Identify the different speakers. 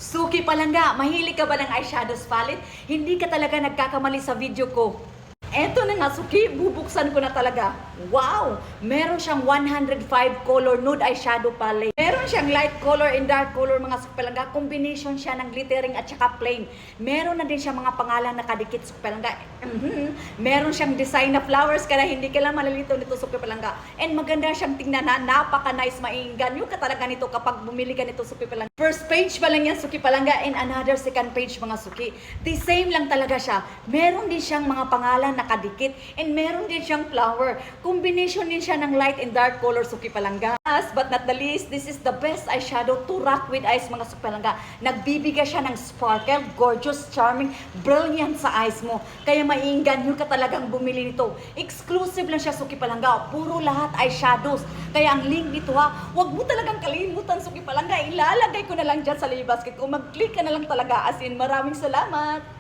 Speaker 1: Suki Palangga, mahilig ka ba ng eyeshadows palette? Hindi ka talaga nagkakamali sa video ko. Eto na nga, Suki, bubuksan ko na talaga. Wow! Meron siyang 105 color nude eyeshadow palette. Meron siyang light color and dark color, mga Suki Palangga. Combination siya ng glittering at saka plain. Meron na din siya mga pangalan na kadikit, Suki Palangga. Meron siyang design na flowers, kaya hindi ka lang malilito nito, Suki Palangga. And maganda siyang tingnan na, napaka-nice, maiinganyo ka talaga nito kapag bumili ka nito, Suki Palangga. First page pa lang yan, Suki Palangga, and another second page, mga Suki. The same lang talaga siya. Meron din siyang mga pangalan nakadikit, and meron din siyang flower. Combination din siya ng light and dark color, Suki Palangga. Last but not the least, this is the best eyeshadow to rock with eyes, mga Suki Palangga. Nagbibigay siya ng sparkle, gorgeous, charming, brilliant sa eyes mo. Kaya maiinganyo ka talagang bumili nito. Exclusive lang siya, Suki Palangga. Puro lahat eyeshadows. Kaya ang link nito ha, huwag mo talagang kalimutan, Suki Palangga. Ilalagay ko na lang dyan sa lay basket ko. Mag-click ka na lang talaga. As in, maraming salamat.